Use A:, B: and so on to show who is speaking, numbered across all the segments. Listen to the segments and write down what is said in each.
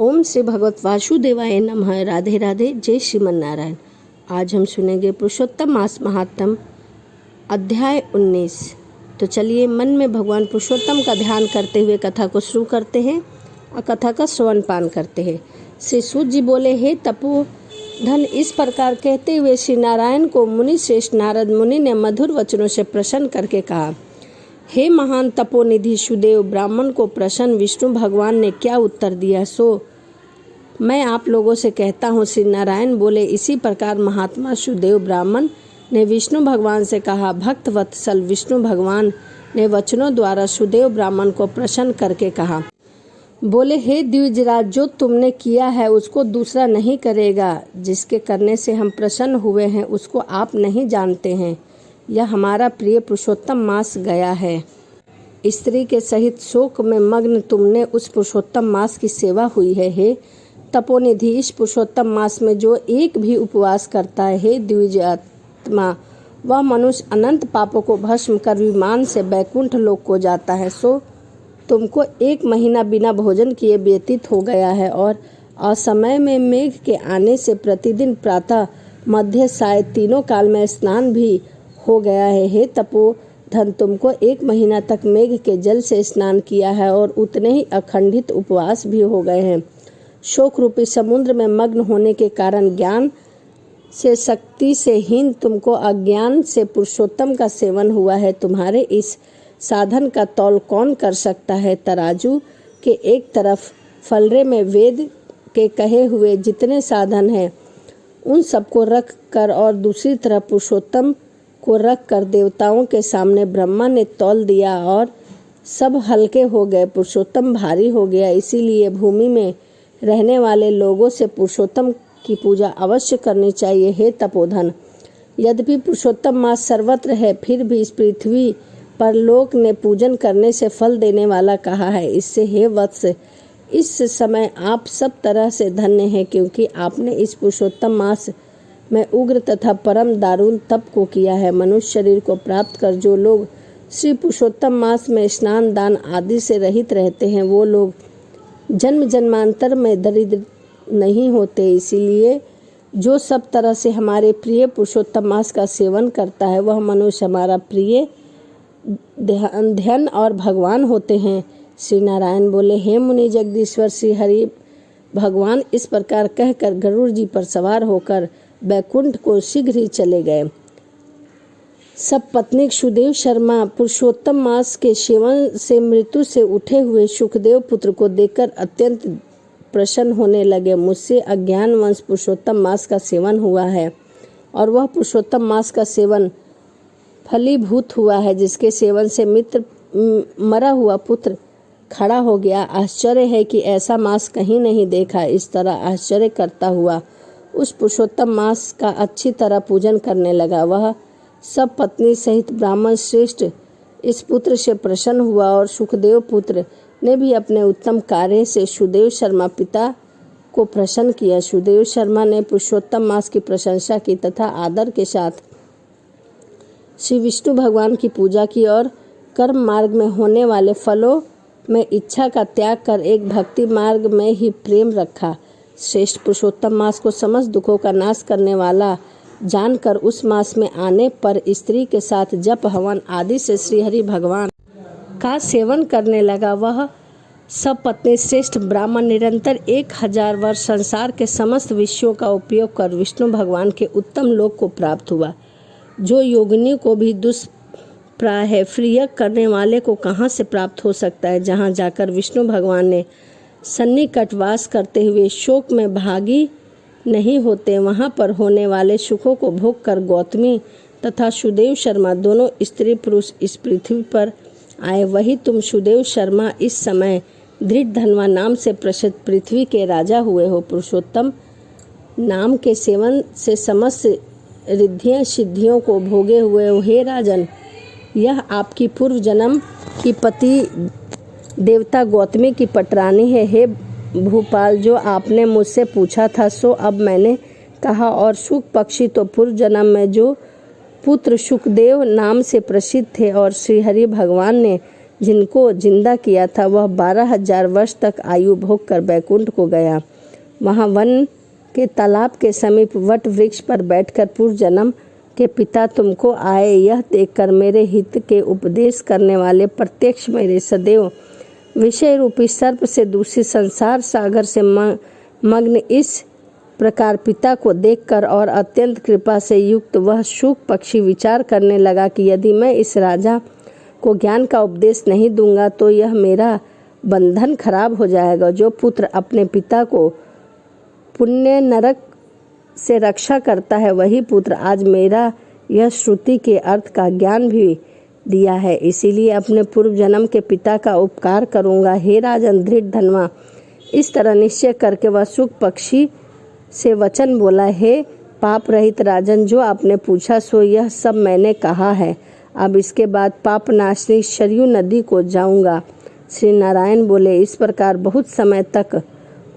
A: ओम श्री भगवत वासुदेवाय नमः। राधे राधे। जय श्रीमन नारायण। आज हम सुनेंगे पुरुषोत्तम मास महात्म अध्याय 19। तो चलिए मन में भगवान पुरुषोत्तम का ध्यान करते हुए कथा को शुरू करते हैं और कथा का श्रवण पान करते हैं। श्री सूत जी बोले, हे तपोधन, इस प्रकार कहते हुए श्री नारायण को मुनि श्रेष्ठ नारद मुनि ने मधुर वचनों से प्रसन्न करके कहा, हे महान तपोनिधि सुदेव, ब्राह्मण को प्रसन्न विष्णु भगवान ने क्या उत्तर दिया सो मैं आप लोगों से कहता हूँ। श्री नारायण बोले, इसी प्रकार महात्मा सुदेव ब्राह्मण ने विष्णु भगवान से कहा। भक्त वत्सल विष्णु भगवान ने वचनों द्वारा सुदेव ब्राह्मण को प्रसन्न करके कहा। बोले, हे द्विजराज, जो तुमने किया है उसको दूसरा नहीं करेगा। जिसके करने से हम प्रसन्न हुए हैं उसको आप नहीं जानते हैं। यह हमारा प्रिय पुरुषोत्तम मास गया है। स्त्री के सहित शोक में मग्न तुमने उस पुरुषोत्तम मास की सेवा हुई है। हे तपोनिधि, इस पुरुषोत्तम मास में जो एक भी उपवास करता है, हे द्विजात्मा, वह मनुष्य अनंत पापों को भस्म कर विमान से बैकुंठ लोक को जाता है। सो तुमको 1 महीना बिना भोजन किए व्यतीत हो गया है और असमय में मेघ के आने से प्रतिदिन प्रातः मध्य साय तीनों काल में स्नान भी हो गया है। हे तपोधन, तुमको 1 महीना तक मेघ के जल से स्नान किया है और उतने ही अखंडित उपवास भी हो गए हैं। शोक रूपी समुद्र में मग्न होने के कारण ज्ञान से शक्ति से हीन तुमको अज्ञान से पुरुषोत्तम का सेवन हुआ है। तुम्हारे इस साधन का तौल कौन कर सकता है। तराजू के एक तरफ फलरे में वेद के कहे हुए जितने साधन हैं उन सबको रख कर और दूसरी तरफ पुरुषोत्तम को रख कर देवताओं के सामने ब्रह्मा ने तौल दिया और सब हल्के हो गए। पुरुषोत्तम भारी हो गया। इसीलिए भूमि में रहने वाले लोगों से पुरुषोत्तम की पूजा अवश्य करनी चाहिए। हे तपोधन, यद्यपि पुरुषोत्तम मास सर्वत्र है, फिर भी इस पृथ्वी पर लोक ने पूजन करने से फल देने वाला कहा है। इससे हे वत्स, इस समय आप सब तरह से धन्य हैं, क्योंकि आपने इस पुरुषोत्तम मास में उग्र तथा परम दारुण तप को किया है। मनुष्य शरीर को प्राप्त कर जो लोग श्री पुरुषोत्तम मास में स्नान दान आदि से रहित रहते हैं, वो लोग जन्म जन्मांतर में दरिद्र नहीं होते। इसीलिए जो सब तरह से हमारे प्रिय पुरुषोत्तम मास का सेवन करता है वह मनुष्य हमारा प्रिय ध्यान और भगवान होते हैं। श्री नारायण बोले, हे मुनि जगदीश्वर श्री हरि भगवान इस प्रकार कहकर गरुड़ जी पर सवार होकर बैकुंठ को शीघ्र ही चले गए। सब पत्नीक सुदेव शर्मा पुरुषोत्तम मास के सेवन से मृत्यु से उठे हुए सुखदेव पुत्र को देखकर अत्यंत प्रसन्न होने लगे। मुझसे अज्ञानवश पुरुषोत्तम मास का सेवन हुआ है और वह पुरुषोत्तम मास का सेवन फलीभूत हुआ है, जिसके सेवन से मित्र मरा हुआ पुत्र खड़ा हो गया। आश्चर्य है कि ऐसा मास कहीं नहीं देखा। इस तरह आश्चर्य करता हुआ उस पुरुषोत्तम मास का अच्छी तरह पूजन करने लगा। वह सब पत्नी सहित ब्राह्मण श्रेष्ठ इस पुत्र से प्रसन्न हुआ और सुखदेव पुत्र ने भी अपने उत्तम कार्य से सुदेव शर्मा पिता को प्रसन्न किया। सुदेव शर्मा ने पुरुषोत्तम मास की प्रशंसा की तथा आदर के साथ श्री विष्णु भगवान की पूजा की और कर्म मार्ग में होने वाले फलों में इच्छा का त्याग कर एक भक्ति मार्ग में ही प्रेम रखा। श्रेष्ठ पुरुषोत्तम मास को समस्त दुखों का नाश करने वाला जानकर उस मास में आने पर स्त्री के साथ जप हवन आदि से श्री हरि भगवान का सेवन करने लगा। वह सब पत्नी श्रेष्ठ ब्राह्मण निरंतर 1000 वर्ष संसार के समस्त विषयों का उपयोग कर विष्णु भगवान के उत्तम लोक को प्राप्त हुआ। जो योगिनी को भी दुष्प्राय है, प्रिय करने वाले को कहाँ से प्राप्त हो सकता है। जहाँ जाकर विष्णु भगवान ने सन्निकटवास करते हुए शोक में भागी नहीं होते, वहाँ पर होने वाले सुखों को भोग कर गौतमी तथा सुदेव शर्मा दोनों स्त्री पुरुष इस पृथ्वी पर आए। वही तुम सुदेव शर्मा इस समय दृढ़ धनवा नाम से प्रसिद्ध पृथ्वी के राजा हुए हो। पुरुषोत्तम नाम के सेवन से समस्त रिद्धियाँ सिद्धियों को भोगे हुए हो। हे राजन, यह आपकी पूर्व जन्म की पति देवता गौतमी की पटरानी है। हे भूपाल, जो आपने मुझसे पूछा था सो अब मैंने कहा। और सुख पक्षी तो पूर्व जन्म में जो पुत्र सुखदेव नाम से प्रसिद्ध थे और श्री हरि भगवान ने जिनको जिंदा किया था वह 12,000 वर्ष तक आयु भोग कर बैकुंठ को गया। वहाँ वन के तालाब के समीप वट वृक्ष पर बैठकर पूर्व जन्म के पिता तुमको आए यह देखकर मेरे हित के उपदेश करने वाले प्रत्यक्ष मेरे सदैव विषय रूपी सर्प से दूषित संसार सागर से मग्न इस प्रकार पिता को देखकर और अत्यंत कृपा से युक्त वह शुक पक्षी विचार करने लगा कि यदि मैं इस राजा को ज्ञान का उपदेश नहीं दूंगा तो यह मेरा बंधन खराब हो जाएगा। जो पुत्र अपने पिता को पुण्य नरक से रक्षा करता है वही पुत्र आज मेरा यह श्रुति के अर्थ का ज्ञान भी दिया है, इसीलिए अपने पूर्व जन्म के पिता का उपकार करूंगा। हे राजन दृढ़ धनवा, इस तरह निश्चय करके वह शुक पक्षी से वचन बोला, हे पाप रहित राजन, जो आपने पूछा सो यह सब मैंने कहा है। अब इसके बाद पाप नाशनी शरयू नदी को जाऊंगा। श्री नारायण बोले, इस प्रकार बहुत समय तक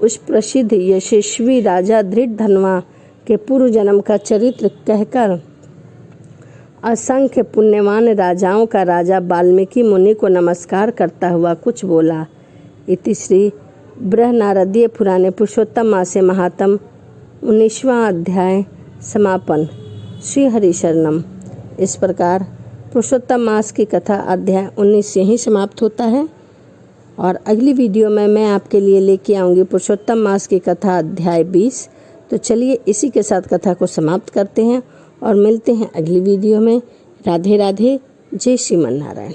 A: उस प्रसिद्ध यशस्वी राजा दृढ़ धनवा के पूर्व जन्म का चरित्र कहकर असंख्य पुण्यवान राजाओं का राजा वाल्मीकि मुनि को नमस्कार करता हुआ कुछ बोला। इति श्री बृहनारदीय पुराणे पुरुषोत्तम मासे महात्म 19वां अध्याय समापन। श्री हरि शरणम। इस प्रकार पुरुषोत्तम मास की कथा अध्याय 19 यहीं समाप्त होता है और अगली वीडियो में मैं आपके लिए लेके आऊँगी पुरुषोत्तम मास की कथा अध्याय 20। तो चलिए इसी के साथ कथा को समाप्त करते हैं और मिलते हैं अगली वीडियो में। राधे राधे, जय श्रीमन नारायण।